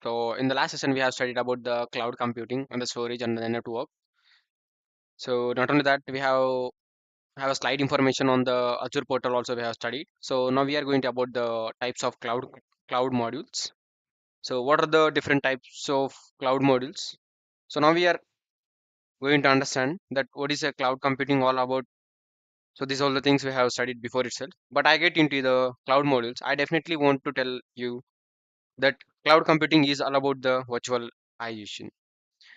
So in the last session, we have studied about the cloud computing and the storage and the network. So not only that, we have a slide information on the Azure portal also we have studied. So now we are going to about the types of cloud modules. So what are the different types of cloud modules? So now we are going to understand that what is a cloud computing all about. So these are all the things we have studied before itself. But I get into the cloud modules. I definitely want to tell you that cloud computing is all about the virtualization.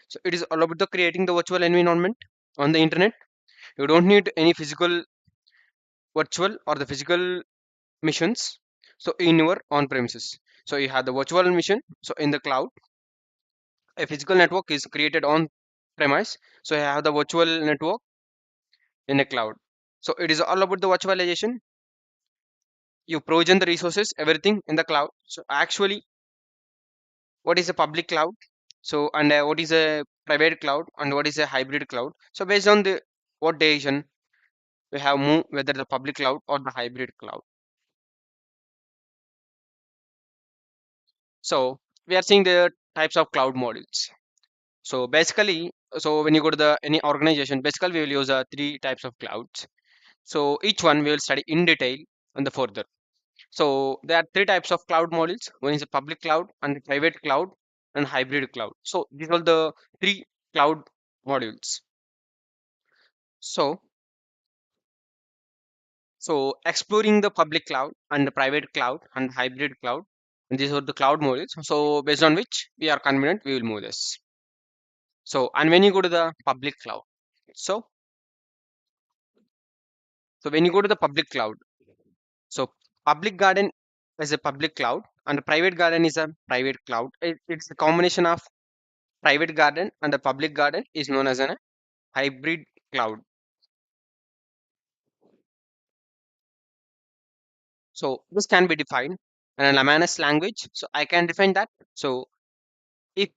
So it is all about the creating the virtual environment on the internet. You don't need any physical virtual or the physical missions. So in your on premises. So you have the virtual mission. So in the cloud, a physical network is created on premise. So you have the virtual network in a cloud. So it is all about the virtualization. You provision the resources, everything in the cloud. So actually, what is a public cloud? So and what is a private cloud and what is a hybrid cloud? So based on the what decision we have moved whether the public cloud or the hybrid cloud. So we are seeing the types of cloud modules. So basically, so when you go to the any organization, basically we will use three types of clouds. So each one we will study in detail on the further. So there are three types of cloud modules. One is a public cloud and the private cloud and hybrid cloud. So these are the three cloud modules. So exploring the public cloud and the private cloud and hybrid cloud. And these are the cloud modules. So based on which we are convenient, we will move this. So, and when you go to the public cloud, so when you go to the public cloud, so public garden is a public cloud and the private garden is a private cloud. It's a combination of private garden and the public garden is known as a hybrid cloud. So this can be defined in a Lamanas language. So I can define that. So if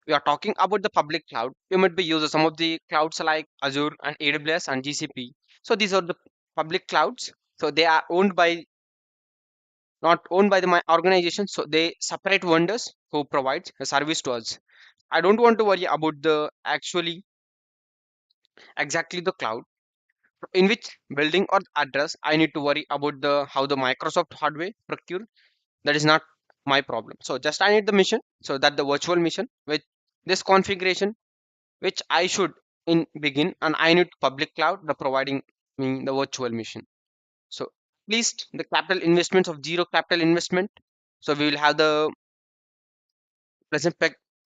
we are talking about the public cloud, you might be using some of the clouds like Azure and AWS and GCP. So these are the public clouds. So they are owned by not owned by my organization. So they separate vendors who provides a service to us. I don't want to worry about the actually exactly the cloud in which building or address. I need to worry about the how the Microsoft hardware procure. That is not my problem. So just I need the mission. So that the virtual mission with this configuration which I should in begin and I need public cloud the providing me the virtual mission. So at least the capital investments of zero capital investment. So we will have the present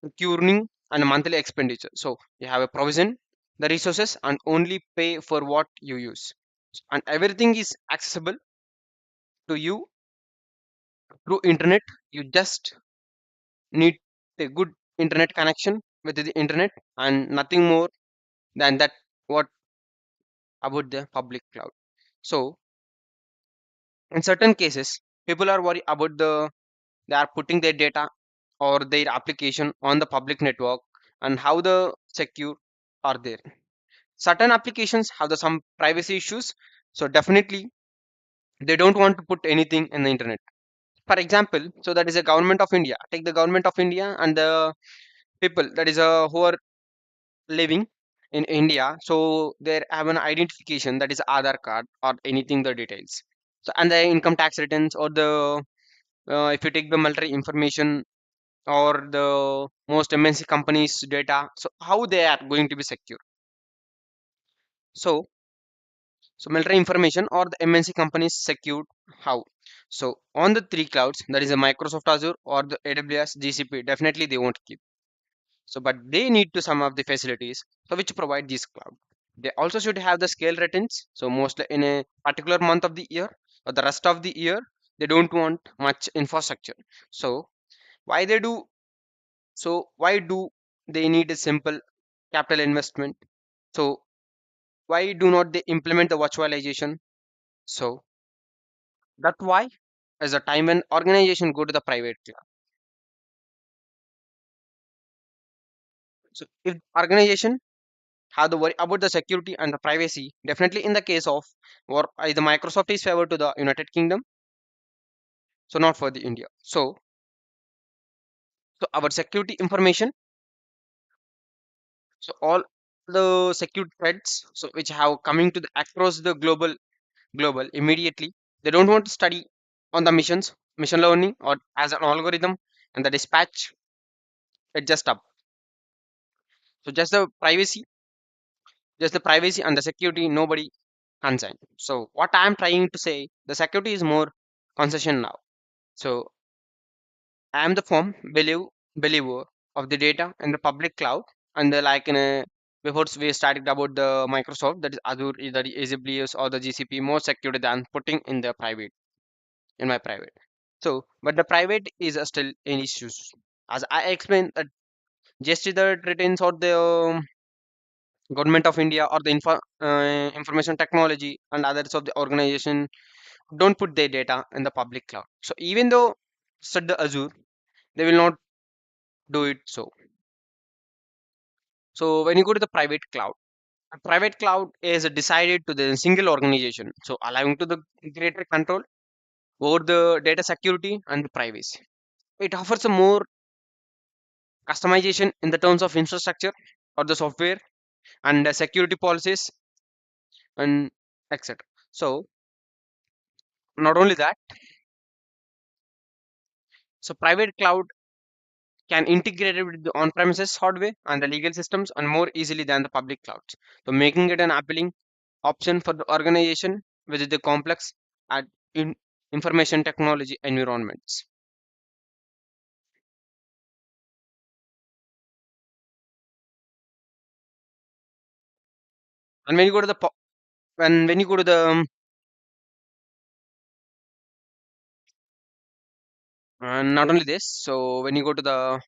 procuring and monthly expenditure. So you have a provision the resources and only pay for what you use. And everything is accessible to you through internet. You just need a good internet connection with the internet and nothing more than that what about the public cloud. So in certain cases, people are worried about they are putting their data or their application on the public network and how the secure are there. Certain applications have the some privacy issues, so definitely they don't want to put anything in the internet. For example, so that is a government of India. Take the government of India and the people that is who are living in India. So they have an identification that is Aadhaar card or anything the details. So and the income tax returns or the if you take the military information or the most MNC companies data, so how they are going to be secure. So military information or the MNC companies secured how. So on the three clouds, that is a Microsoft Azure or the AWS GCP, definitely they won't keep. So but they need to some of the facilities so which provide this cloud. They also should have the scale returns. So mostly in a particular month of the year or the rest of the year, they don't want much infrastructure. So why they do so why do they need a simple capital investment? So why do not they implement the virtualization? So that's why as a time when organization go to the private cloud. So if organization have the worry about the security and the privacy, definitely in the case of or either Microsoft is favored to the United Kingdom, so not for the India. So So our security information, so all the security threats, so which have coming to the across the global immediately. They don't want to study on the missions, mission learning, or as an algorithm, and the dispatch it just up. So just the privacy and the security, nobody concerned. So what I'm trying to say, the security is more concession now. So I am the firm believer of the data in the public cloud, and the like in a before we started about the Microsoft, that is Azure, either the AWS or the GCP, more secure than putting in the private in my private. So, but the private is still in issues. As I explained, that just the retains or the government of India or the information technology and others of the organization don't put their data in the public cloud. So even though said the Azure, they will not do it. So when you go to the private cloud is decided to the single organization. So allowing to the greater control over the data security and the privacy. It offers a more customization in the terms of infrastructure or the software and security policies and etc. So not only that, so private cloud can integrate it with the on-premises hardware and the legal systems and more easily than the public clouds. So making it an appealing option for the organization with the complex and in information technology environments. And when you go to the when you go to the not only this, so when you go to the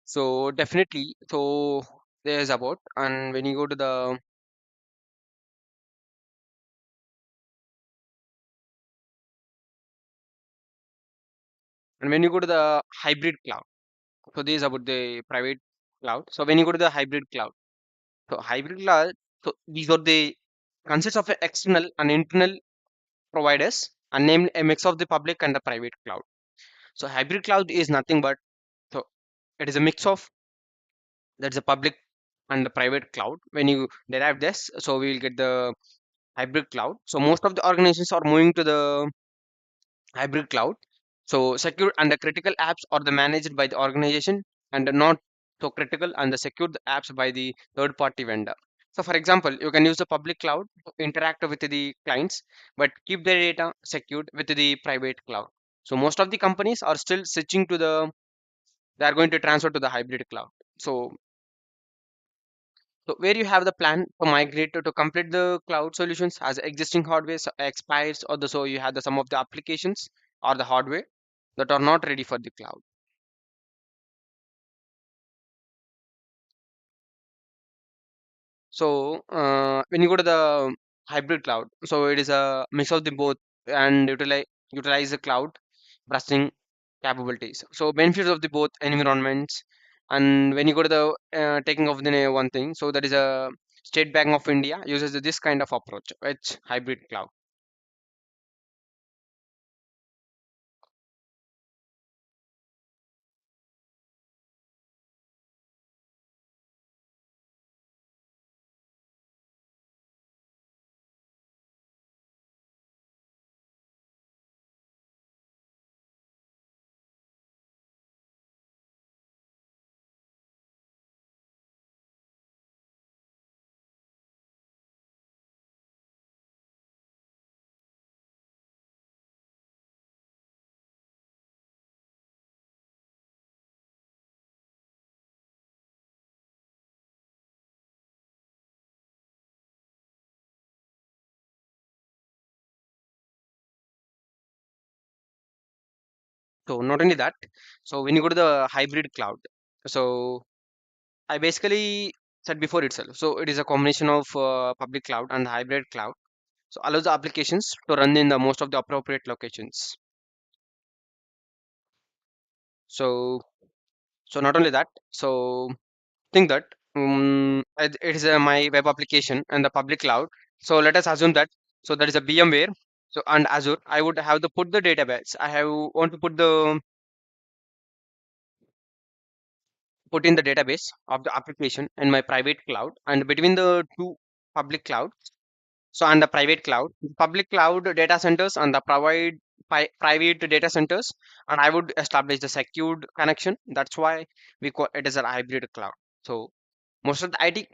so definitely so there's about and when you go to the and when you go to the hybrid cloud, so this is about the private cloud. So when you go to the hybrid cloud, so hybrid cloud, so these are the consists of a external and internal providers and named a mix of the public and the private cloud. So hybrid cloud is nothing but so it is a mix of that's a public and the private cloud. When you derive this, so we will get the hybrid cloud. So most of the organizations are moving to the hybrid cloud. So secure and the critical apps are the managed by the organization and the not so critical and the secured apps by the third party vendor. So for example, you can use the public cloud to interact with the clients, but keep their data secured with the private cloud. So most of the companies are still switching to they are going to transfer to the hybrid cloud. So so where you have the plan to migrate to complete the cloud solutions as existing hardware expires or the so you have the some of the applications or the hardware that are not ready for the cloud. So when you go to the hybrid cloud, so it is a mix of the both and utilize the cloud processing capabilities. So benefits of the both environments. And when you go to the taking of the one thing, so that is a State Bank of India uses this kind of approach, which hybrid cloud. So not only that, so when you go to the hybrid cloud, so I basically said before itself. So it is a combination of public cloud and hybrid cloud. So allows the applications to run in the most of the appropriate locations. So so not only that, so think that it is my web application and the public cloud. So let us assume that. So that is a VMware. So and Azure, I would have to put the database. I have want to put in the database of the application in my private cloud, and between the two public cloud. So on the private cloud, public cloud data centers and the private data centers, and I would establish the secured connection. That's why we call it as a hybrid cloud. So most of the IT,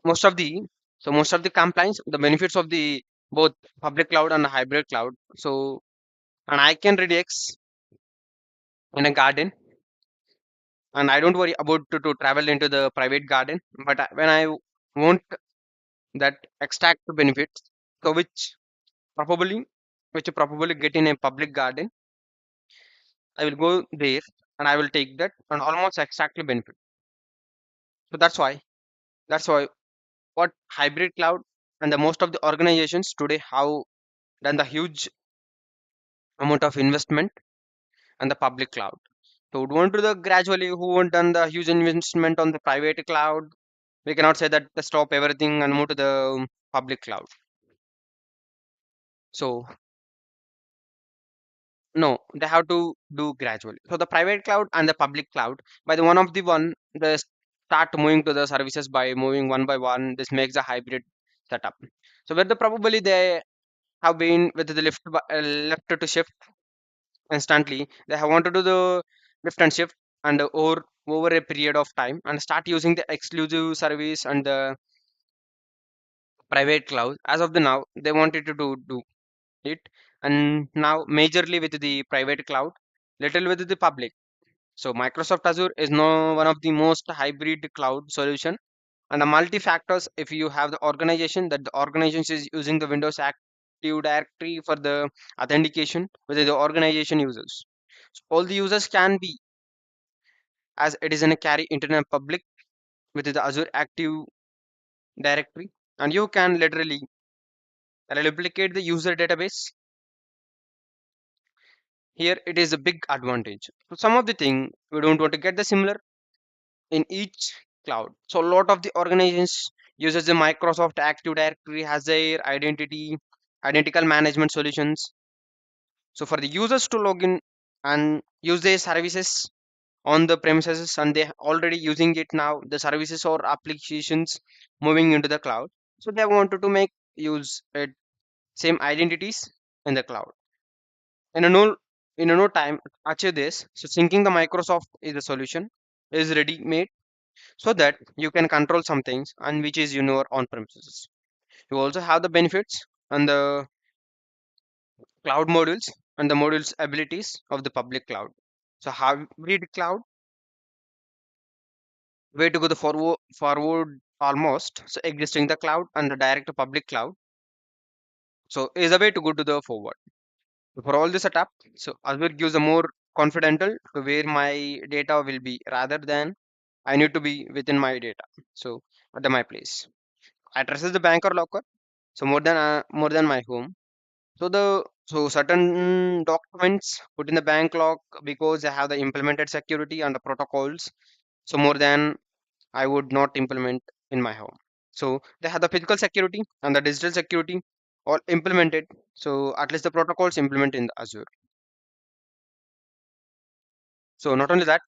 most of the most of the compliance, the benefits of the both public cloud and the hybrid cloud. So and I can Redx in a garden, and I don't worry about to travel into the private garden. But when I want that extract the benefits, so probably which you probably get in a public garden, I will go there and I will take that and almost exactly benefit. So that's why what hybrid cloud and the most of the organizations today have done the huge amount of investment and the public cloud. So would want to the gradually who won't done the huge investment on the private cloud, we cannot say that to stop everything and move to the public cloud. So no, they have to do gradually. So the private cloud and the public cloud, by the one of the one, they start moving to the services by moving one by one. This makes a hybrid setup. So where the probably they have been with the left to shift instantly, they have want to do the lift and shift and over a period of time and start using the exclusive service and the private cloud. As of the now, they wanted to do it, and now majorly with the private cloud, little with the public. So Microsoft Azure is now one of the most hybrid cloud solution and a multi-factors. If you have the organization that the organization is using the Windows Active Directory for the authentication whether the organization users. So all the users can be as it is in a carry internet public with the Azure Active Directory, and you can literally replicate the user database. Here it is a big advantage. So some of the thing we don't want to get the similar in each cloud. So a lot of the organizations uses the Microsoft Active Directory has their identical management solutions. So for the users to log in and use their services on the premises and they already using it now, the services or applications moving into the cloud. So they wanted to make use it same identities in the cloud. In a no time achieve this. So syncing the Microsoft is the solution is ready made so that you can control some things and which is your on premises. You also have the benefits and the cloud modules and the modules abilities of the public cloud. So hybrid cloud, way to go the forward almost. So existing the cloud and the direct to public cloud. So is a way to go to the forward. So for all the setup, so Azure gives a more confidential to where my data will be rather than I need to be within my data. So at my place. Address is the bank or locker. So more than my home. So certain documents put in the bank lock because they have the implemented security and the protocols. So more than I would not implement in my home. So they have the physical security and the digital security all implemented. So at least the protocols implement in the Azure. So not only that,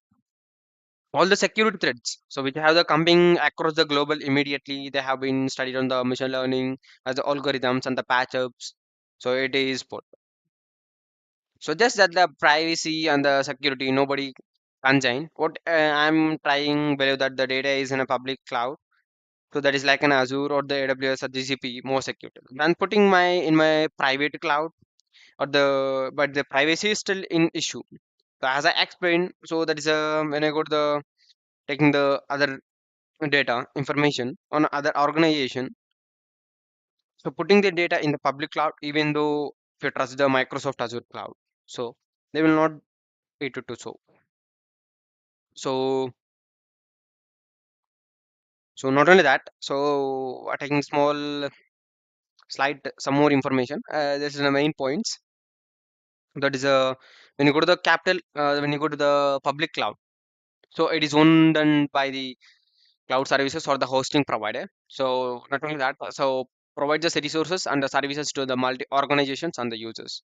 all the security threats. So which have the coming across the global immediately. They have been studied on the machine learning as the algorithms and the patch ups. So it is put. So just that the privacy and the security, nobody can join. What I'm trying believe that the data is in a public cloud. So that is like an Azure or the AWS or GCP more secure than putting my in my private cloud or the but the privacy is still in issue. So as I explained, so that is when I go to the taking the other data information on other organization. So putting the data in the public cloud, even though if you trust the Microsoft Azure cloud, so they will not be able to so. So so not only that, so taking small slide some more information. This is the main points. That is when you go to the capital when you go to the public cloud. So it is owned and by the cloud services or the hosting provider. So not only that, so provides the resources and the services to the multi organizations and the users.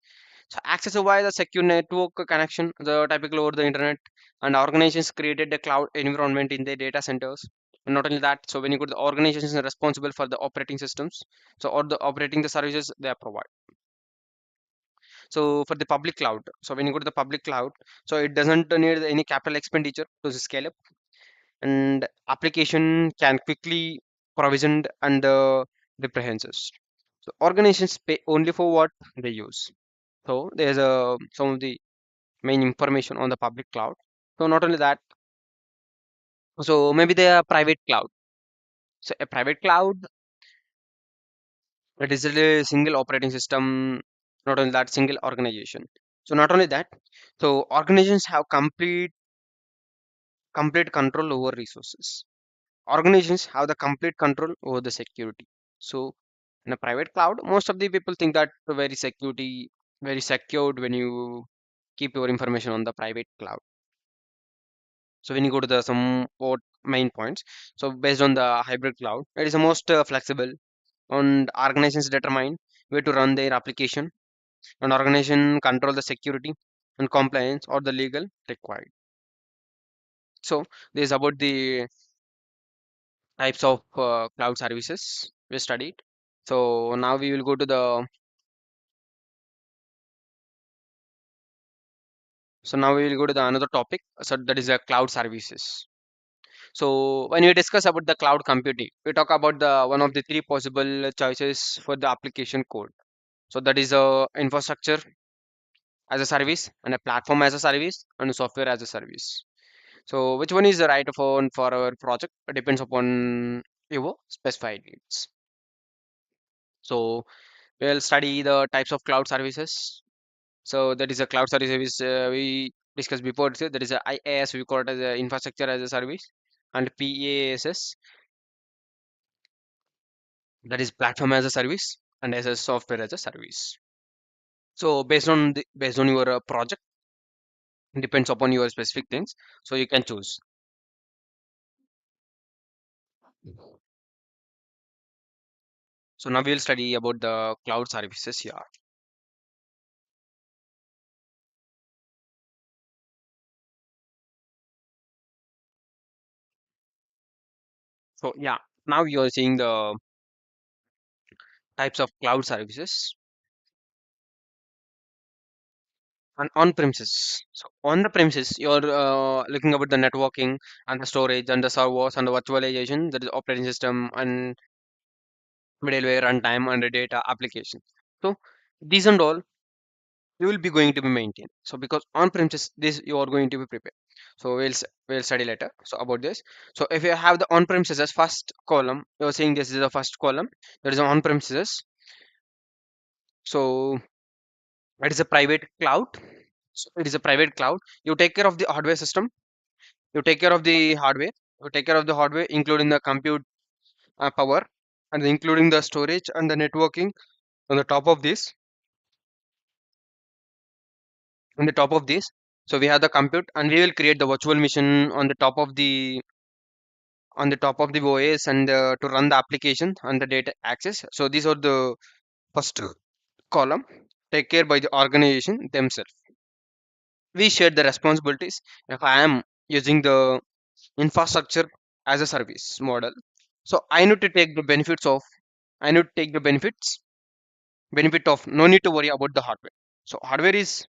So access via the secure network connection, the typical over the internet, and organizations created the cloud environment in their data centers. And not only that, so when you go to the organizations are responsible for the operating systems, so or the operating the services they provide. So for the public cloud, so when you go to the public cloud, so it doesn't need any capital expenditure to scale up, and application can quickly provisioned and reprehenses. So organizations pay only for what they use. So there's some of the main information on the public cloud. So not only that, so maybe they are private cloud. So a private cloud, that is a single operating system. Not only that, single organization. So not only that, so organizations have complete control over resources. Organizations have the complete control over the security. So in a private cloud, most of the people think that very security, very secured when you keep your information on the private cloud. So when you go to the some what main points, so based on the hybrid cloud, it is the most flexible, and organizations determine where to run their application, and organization control the security and compliance or the legal required. So this is about the types of cloud services we studied. So now we will go to the so now we will go to the another topic. So that is the cloud services. So when we discuss about the cloud computing, we talk about the one of the three possible choices for the application code. So that is a infrastructure as a service and a platform as a service and a software as a service. So which one is the right one for our project? It depends upon your specified needs. So we'll study the types of cloud services. So that is a cloud service we discussed before. So that is a IaaS, we call it as a infrastructure as a service, and PaaS, that is platform as a service, and as a software as a service. So based on your project, depends upon your specific things. So you can choose. So now we'll study about the cloud services here. So yeah, now you're seeing the types of cloud services and on premises. So on the premises, you're looking about the networking and the storage and the servers and the virtualization, that is operating system and middleware runtime and the data application. So these and all you will be going to be maintained. So because on premises, this you are going to be prepared. So we'll study later. So about this. So if you have the on premises as first column, you're saying this is the first column. There is an on premises. So it is a private cloud. So it is a private cloud. You take care of the hardware system. You take care of the hardware. You take care of the hardware, including the compute power, and including the storage and the networking. On the top of this, on the top of this, so we have the compute, and we will create the virtual machine on the top of the OS and to run the application and the data access. So these are the first column. Take care by the organization themselves. We share the responsibilities. If I am using the infrastructure as a service model, so I need to take the benefits of I need to take the benefit of no need to worry about the hardware. So hardware is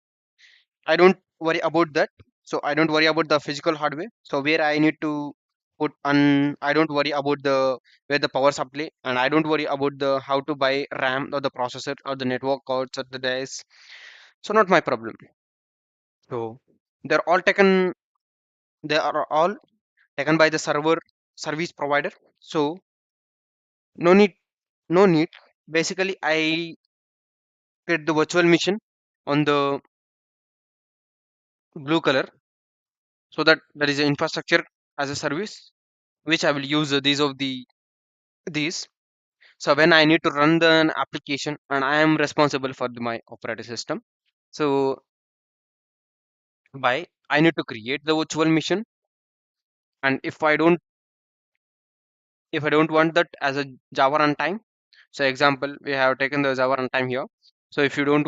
I don't worry about that. So I don't worry about the physical hardware. So where I need to put on, I don't worry about the where the power supply, and I don't worry about the how to buy RAM or the processor or the network cards or the disk. So not my problem. So they're all taken. They are all taken by the server service provider. So no need, no need. Basically, I create the virtual machine on the blue color, so that there is an infrastructure as a service which I will use these of the these. So when I need to run the application and I am responsible for my operating system, so by I need to create the virtual machine And if I don't want that as a Java runtime, so example, we have taken the Java runtime here. So if you don't,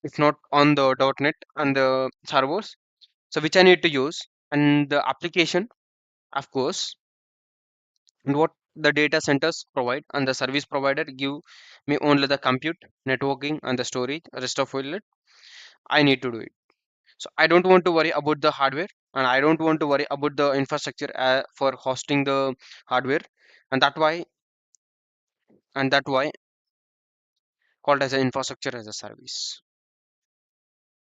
if not on the .NET and the servers, so which I need to use, and the application, of course, and what the data centers provide and the service provider give me only the compute, networking, and the storage. Rest of it, I need to do it. So I don't want to worry about the hardware, and I don't want to worry about the infrastructure for hosting the hardware, and that why called as an infrastructure as a service.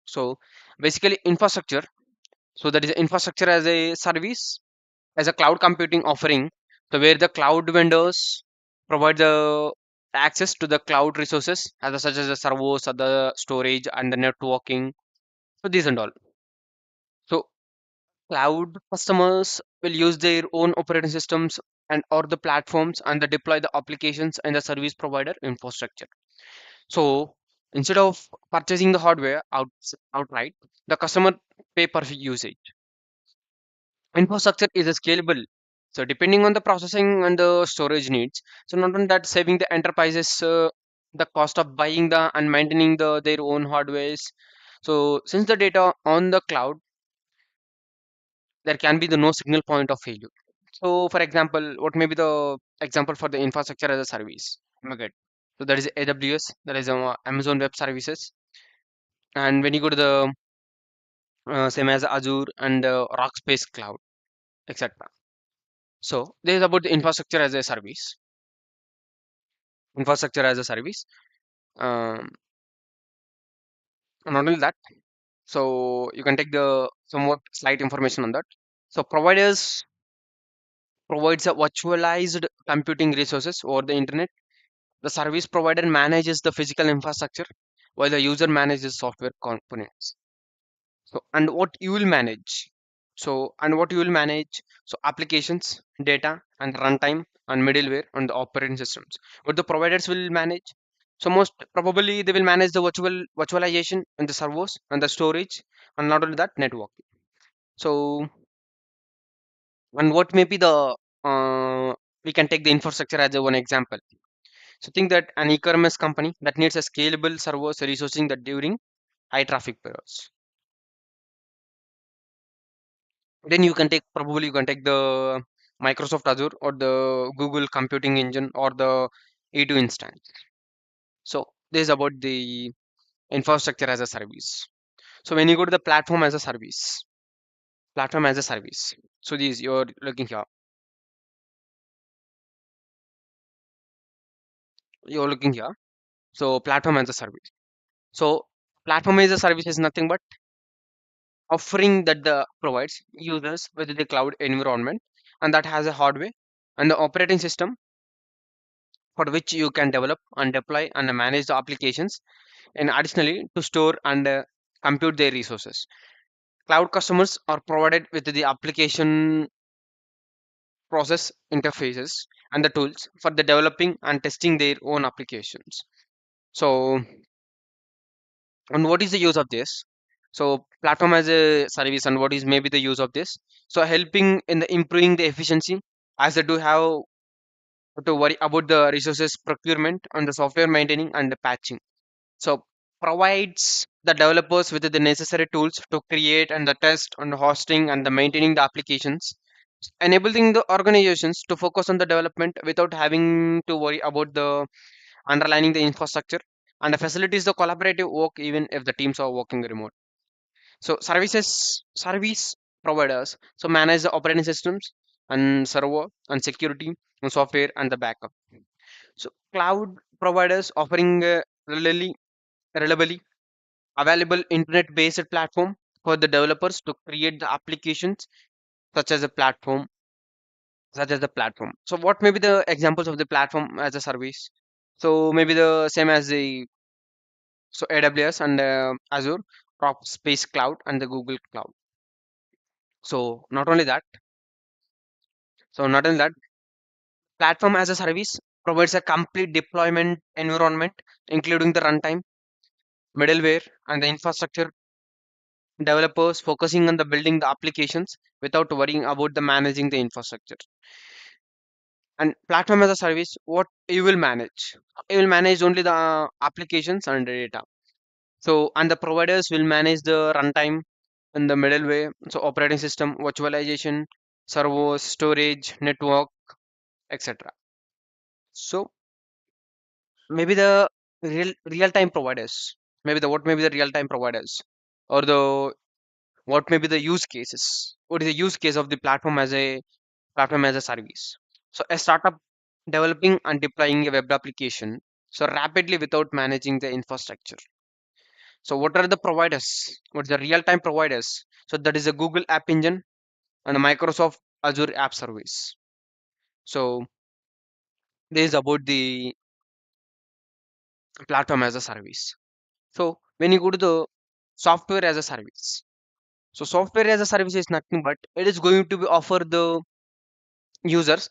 So basically, infrastructure. So that is infrastructure as a service, as a cloud computing offering. So where the cloud vendors provide the access to the cloud resources, such as the servers, the storage, and the networking. So these and all. So cloud customers will use their own operating systems and or the platforms and they deploy the applications and the service provider infrastructure. So instead of purchasing the hardware outright, the customer pay per usage. Infrastructure is a scalable. So depending on the processing and the storage needs. So not only that, saving the enterprises the cost of buying the and maintaining their own hardwares. So since the data on the cloud, there can be the no signal point of failure. So for example, what may be the example for the infrastructure as a service? Oh my God. So there is AWS, there is Amazon Web Services, and when you go to the same as Azure and Rockspace Cloud, etc. So this is about the infrastructure as a service. Infrastructure as a service. Um, Not only that, so you can take the somewhat slight information on that. So providers provides a virtualized computing resources over the internet. The service provider manages the physical infrastructure while the user manages software components. So, and what you will manage. And what you will manage. So, applications, data, and runtime, and middleware, and the operating systems. What the providers will manage. So, most probably they will manage the virtualization and the servers and the storage, and not only that, networking. So, and what may be the we can take the infrastructure as a one example. So think that an e-commerce company that needs a scalable servers resourcing that during high traffic periods. Then you can take the Microsoft Azure or the Google Computing Engine or the E2 instance. So this is about the infrastructure as a service. So when you go to the platform as a service. So these you're looking here. So platform as a service. So platform as a service is nothing but offering that the provides users with the cloud environment and that has a hardware and the operating system for which you can develop and deploy and manage the applications and additionally to store and compute their resources. Cloud customers are provided with the application process interfaces and the tools for the developing and testing their own applications. So, and what is the use of this? So platform as a service and what is maybe the use of this? So helping in the improving the efficiency as they do have to worry about the resources procurement and the software maintaining and the patching. So provides the developers with the necessary tools to create and the test and the hosting and the maintaining the applications, enabling the organizations to focus on the development without having to worry about the underlining the infrastructure and the facilities the collaborative work even if the teams are working remote. So service providers so manage the operating systems and server and security and software and the backup. So cloud providers offering reliably available internet-based platform for the developers to create the applications such as a platform, such as the platform. So what may be the examples of the platform as a service? So maybe the same as the AWS and Azure, Space Cloud and the Google Cloud. So not only that, platform as a service provides a complete deployment environment, including the runtime, middleware, and the infrastructure developers focusing on the building the applications without worrying about the managing the infrastructure. And platform as a service, what you will manage only the applications and the data. So and the providers will manage the runtime in the middleware, so operating system, virtualization, servers, storage, network, etc. So maybe the real time providers, maybe the what may be the real time providers, or the what may be the use cases, what is the use case of the platform as a service. So a startup developing and deploying a web application so rapidly without managing the infrastructure. So what are the providers, what are the real time providers? So that is a Google App Engine and a Microsoft Azure App Service. So this is about the platform as a service. So when you go to the software as a service, so software as a service is nothing but it is going to be offer the users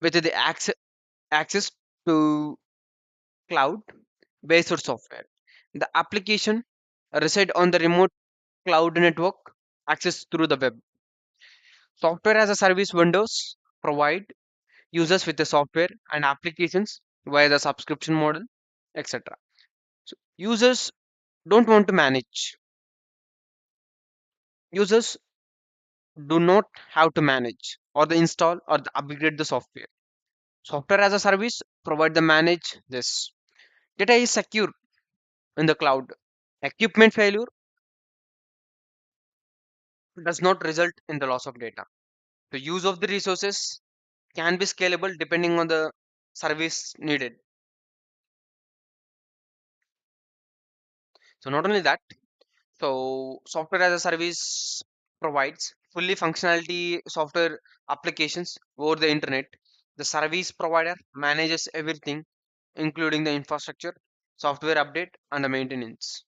with the access to cloud based software. The application reside on the remote cloud network access through the web. Software as a service vendors provide users with the software and applications via the subscription model, etc. So users don't want to manage. Users do not have to manage or the install or the upgrade the software. Software as a service provide the manage this. Data is secure in the cloud. Equipment failure does not result in the loss of data. The use of the resources can be scalable depending on the service needed. So not only that, so software as a service provides fully functionality software applications over the internet. The service provider manages everything, including the infrastructure, software update, and the maintenance.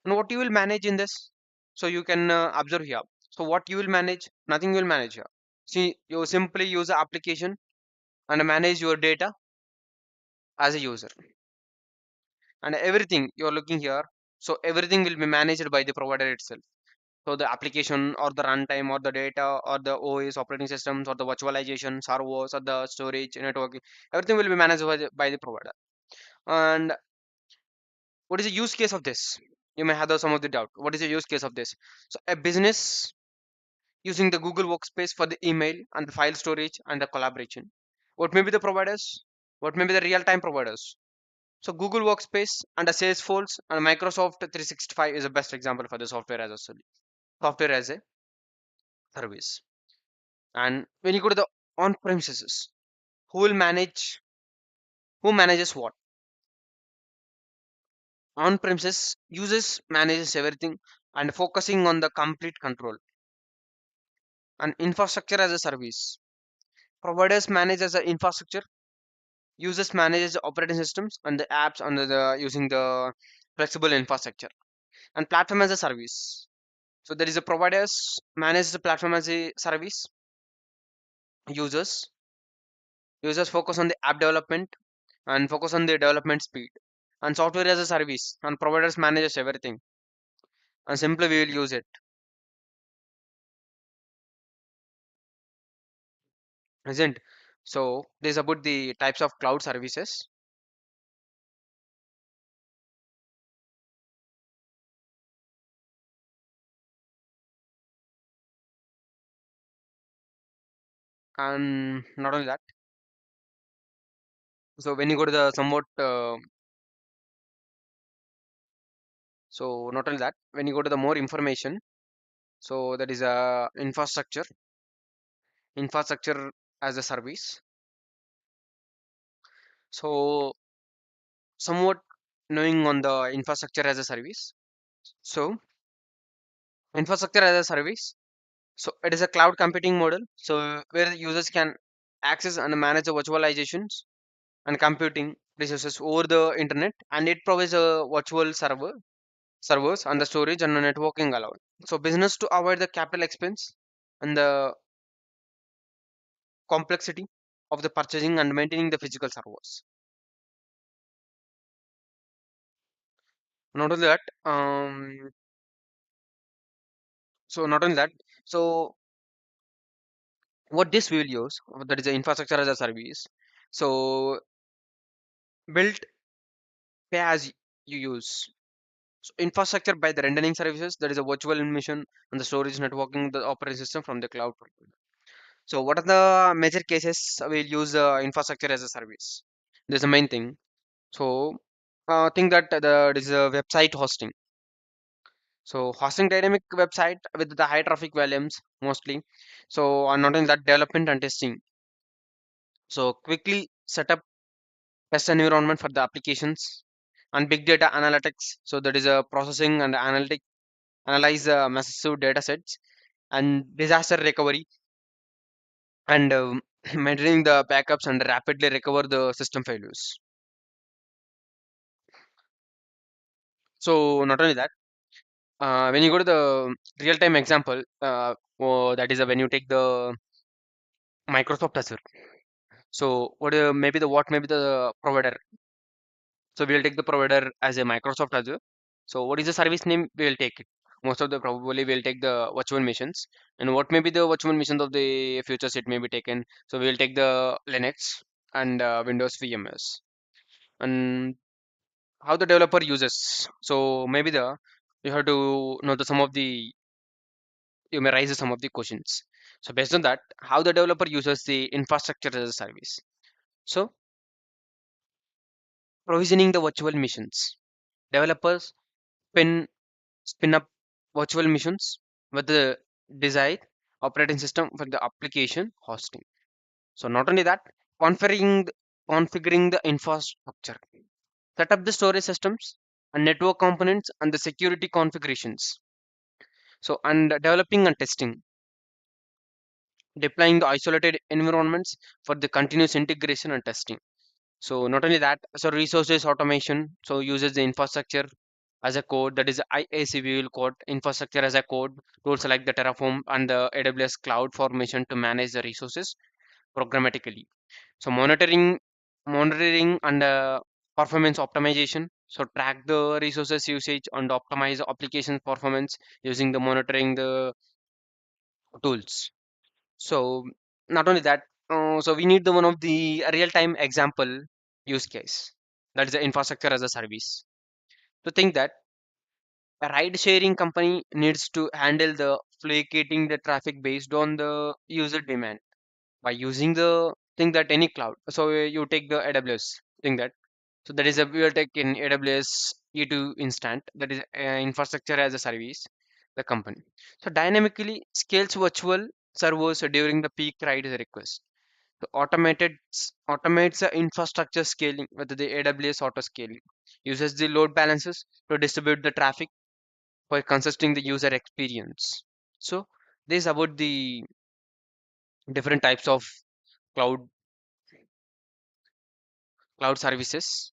And what you will manage in this? So you can observe here. So what you will manage? Nothing will manage here. See, you simply use the application and manage your data as a user, and everything you are looking here. So everything will be managed by the provider itself. So the application or the runtime or the data or the OS operating systems or the virtualization servers or the storage networking, everything will be managed by the provider. And what is the use case of this? You may have some of the doubt. What is the use case of this? So a business using the Google Workspace for the email and the file storage and the collaboration. What may be the providers? What may be the real-time providers? So Google Workspace and a Salesforce and Microsoft 365 is the best example for the software as a service. And when you go to the on-premises, who will manage? Who manages what? On-premises users manages everything and focusing on the complete control. And infrastructure as a service, providers manage as a infrastructure, users manage as the operating systems and the apps under the using the flexible infrastructure. And platform as a service, so there is a providers manage the platform as a service, users focus on the app development and focus on the development speed. And software as a service and providers manages everything, and simply we will use it, isn't? So this is about the types of cloud services. And not only that, so when you go to the somewhat so not only that, when you go to the more information, so that is a infrastructure as a service. So somewhat knowing on the infrastructure as a service. So infrastructure as a service, so it is a cloud computing model, so where the users can access and manage the virtualizations and computing resources over the internet, and it provides a virtual servers and the storage and the networking allowed. So business to avoid the capital expense and the complexity of the purchasing and maintaining the physical servers. Not only that, So not only that, so what this will use, that is the infrastructure as a service. So built pay as you use. So infrastructure by the rendering services, that is a virtual machine and the storage networking the operating system from the cloud. So what are the major cases we'll use infrastructure as a service? This is the main thing. So think that the this is a website hosting. So hosting dynamic website with the high traffic volumes mostly. So not only that, development and testing. So quickly set up test environment for the applications and big data analytics. So that is a processing and analytic analyze massive data sets and disaster recovery and maintaining the backups and rapidly recover the system failures. So not only that, when you go to the real time example, that is when you take the Microsoft Azure. So what maybe the provider. So we'll take the provider as a Microsoft Azure. So what is the service name? We'll take it. Most of the probably we'll take the virtual missions. And what may be the virtual missions of the futures it may be taken. So we'll take the Linux and Windows VMS. And how the developer uses. So maybe the you have to know the some of the you may raise some of the questions. So based on that, how the developer uses the infrastructure as a service. So provisioning the virtual missions. Developers spin spin up virtual machines with the desired operating system for the application hosting. So not only that, configuring configuring the infrastructure, set up the storage systems and network components and the security configurations. So and developing and testing, deploying the isolated environments for the continuous integration and testing. So not only that, so resources automation, so uses the infrastructure as a code, that is IAC we will code infrastructure as a code, tools like the Terraform and the AWS cloud formation to manage the resources programmatically. So monitoring and performance optimization, so track the resources usage and optimize application performance using the monitoring the tools. So not only that, so we need the one of the real-time example use case, that is the infrastructure as a service. To think that a ride sharing company needs to handle the fluctuating the traffic based on the user demand by using the thing that any cloud. So you take the AWS thing that, so that is a we will take in AWS E2 instant, that is infrastructure as a service, the company. So dynamically scales virtual servers during the peak ride request. So automates the infrastructure scaling with the AWS auto scaling. Uses the load balancers to distribute the traffic for consisting the user experience. So this is about the different types of cloud cloud services.